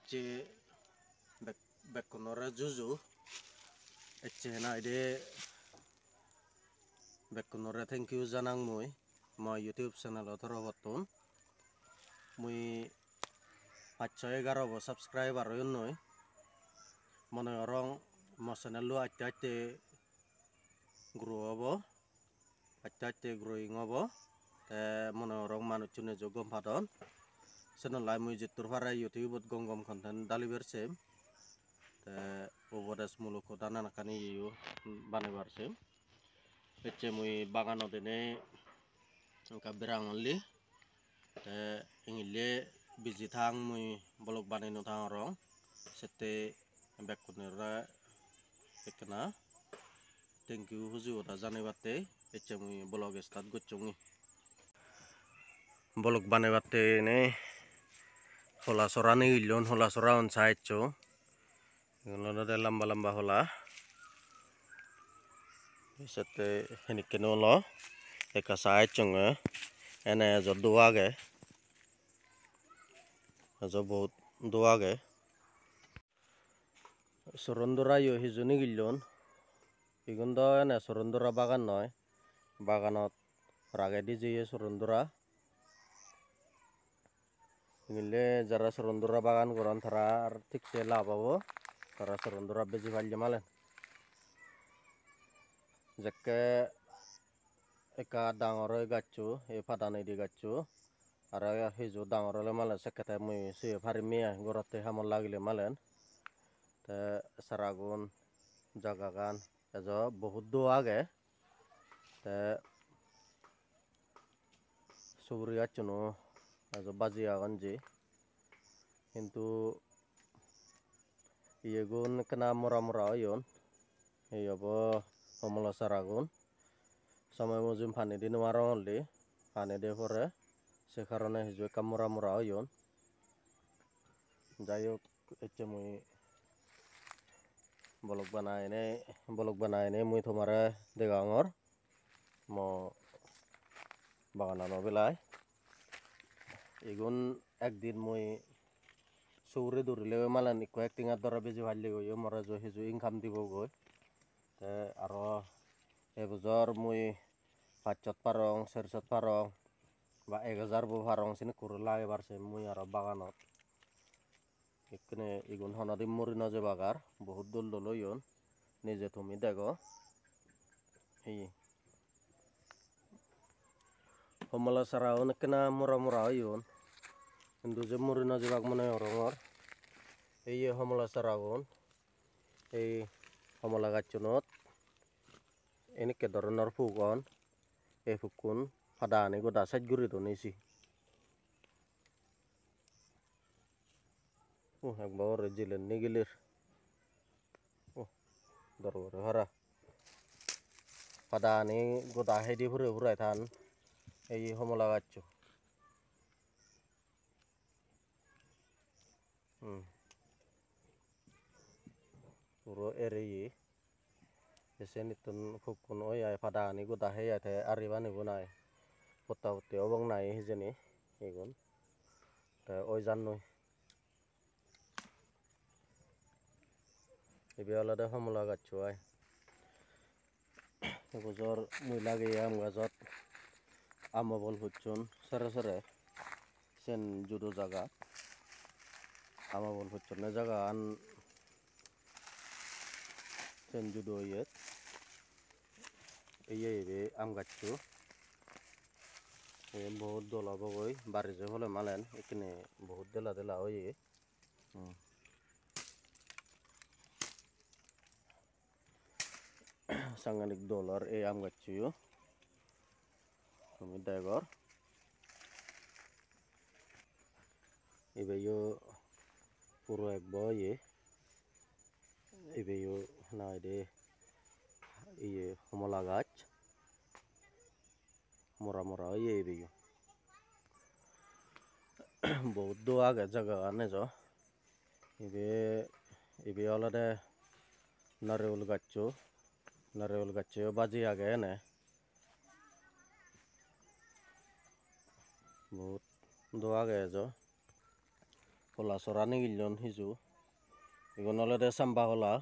ecce bekkonore juju ecce naide bekkonore thank you janang moi YouTube channel thoro botton mui 511 subscriber yonnoi mone orong mo channel lo atte grow obo atte growing obo te mone orong manuchune jogom padon channel lai mui jitur pare YouTube gom content deliver sem te obodes muluk dana nakani yu banibar sem ecce mui bagano dene engka berang only te ingile biji thang mui bolok banino thang rong sete bekkunira ekna thank you huju da janibate ecce mui blog start gochungi bolok banibate ne hola sorani ilon hola sora on saicho gunode lamba hola sete henikeno lo eka saichunga ene jo duage jo बहुत duage sorondora yo hijuni gillon igundo ene sorondora bagan noy baganot ragedi je sorondora ngile jara sorondora bagan goran thara thikse lababo tara sorondora beji palje malen jekke eka dangor gacchu e padane di gacchu ara hijo dangor le malen sekete mui se parimia gorotte hamon lagile malen te saragun jagagan ejo बहुत do age te suguri gacchuno ejo baji agon je কিন্তু iyegun kena mora oyon eyobo homolo saragun সময় মজুম পানি দিন মারো only পানি দিয়ে পরে সে কারণে হিজু একটা মরা oyon যাই হোক ecce mui bolok banaine mui tomare degangor mo baganano belai igun ekdin mui suguri durile malen ikko acting ar dore beji palle goyo more jo hiju income dibo goi te aro ebojor mui 500 parong 400 parong ba 1000 bo parong sini kuru lagebar sem mui aro baganot ikkene igun honodi muri no jebagar बहुत dol oyon nije tumi dego hi homolo sara onekkena mora oyon কিন্তু যে muri no jebak mone orongor এই homolo saragun এই homola gachunot enikke doronor pugon e pukkun padani goda saj guri don isi ekbor jilen nigilir dorore hara padani goda hedi pure than ei homola gachu puro eri esenitun pukkun oi ai padani goda hei te arribani bunai potta obong nai hijeni igun te oi jannoi ibe olode homola gachu ai ebojor mui lageye am gajot amo bol puchun sere sen judo jaga amo bol puchunne jaga an sen judo yet ebe am gachu बहुत dol obo goi barije hole malen ikkene बहुत dela oye sanganik dolor e am gachu tumi degor ibe yo puro ekbo ye ibe yo naide iye homola gach mora oye ibe yo बहुत do age jaga anejo ibe olode nareul gachu baji age ene बहुत do age ejo hola sorani giljon hiju igon olode samba hola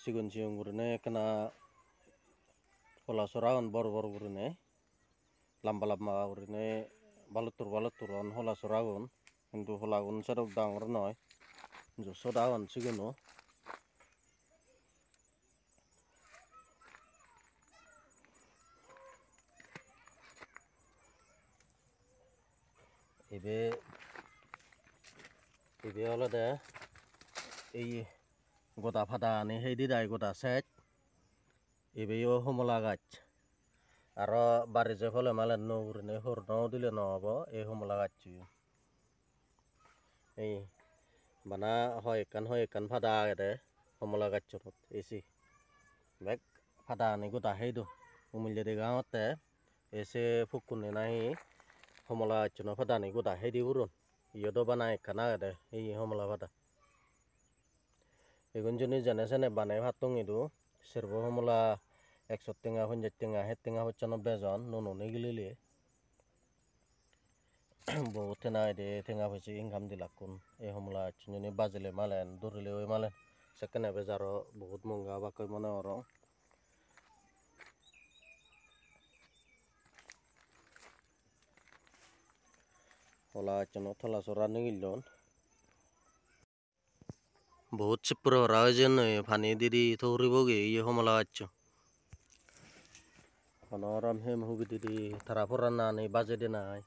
sigon sigon gurine ekana hola soragon bor gurine lamba gurine balutur on hola soragon কিন্তু holagun serok dangor noy sodagon sigono ebe olode ei goda pada ni heidi dai goda set ebeyo homola gach aro bari je fole malen no urine horno dile no abo ei homola gach ei bana hoy ekkan pada agede homola gachorot esi bek pada ni goda heido umilde degaotte ese fukkunne nahi homola gachno pada ni goda heidi urun iyodo bana ekkan agede ei homola pada egun joni jane sene banai pattung idu serbo homola 100 tenga 50 tenga 60 tenga hocchono bejon nuno nigilili বহুত na ide tenga phoisi income dilakkun ei homola gachun joni bajile malen durile oi malen sekkene bezaro বহুত monga bakkoi mone orong hola gachano thola sora nigillon বহুত sipro ora ojennoi pani didi thoribogi ei homola gachcho honoram hem hugididi tara poranani bajede nai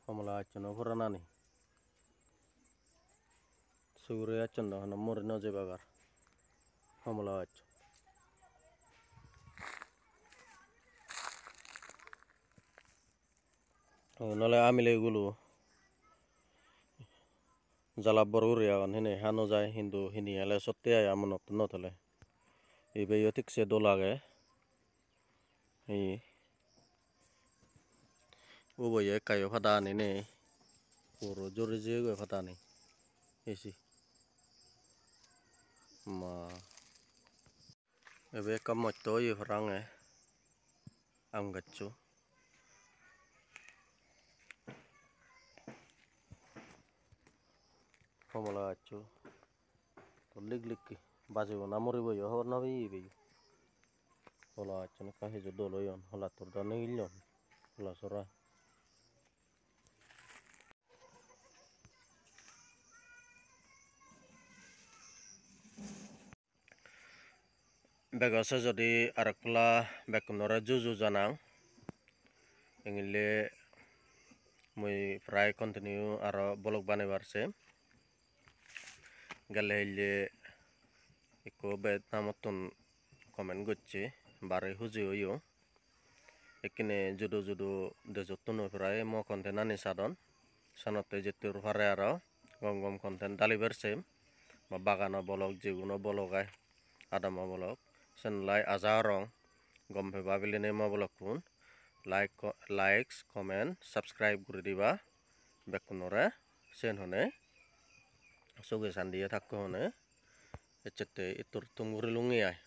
homola gachano poranani sugure gachon do hono mori no jebagar homola gachcho nole amile gulu jala bor guri agon hine hano jai hindu hini ele sotte ai amonot notole ebeyo thikse dol age ei uboyo ekkayo pada ani nei puro jore jeyego pada ani esi ma ebe ekka motto oye parange am gachcho homola gachcho to liglikki bajibo na moriboyo hobor napeyi ebeyo hola gachchon ekka hijo dol oyon holatur do nigillon hola sora bego se jodi arokkala bekkunore juju janang engile mui prai continue aro bolog banaibar se gelle hille ikko bet namottun comment gocche bare huji oyo ekkine judo dejottun prai mo content ani sadon sanotte jettur pare aro gom content dali berse ma bagano bolog jeguno bolog ai adama bolog sen lai aja rong gom pe babiline ma bolokkun likes comment subscribe guri diba bekkunore sen hone suge sandiye thakko hone echette ittur tumguri lungi ai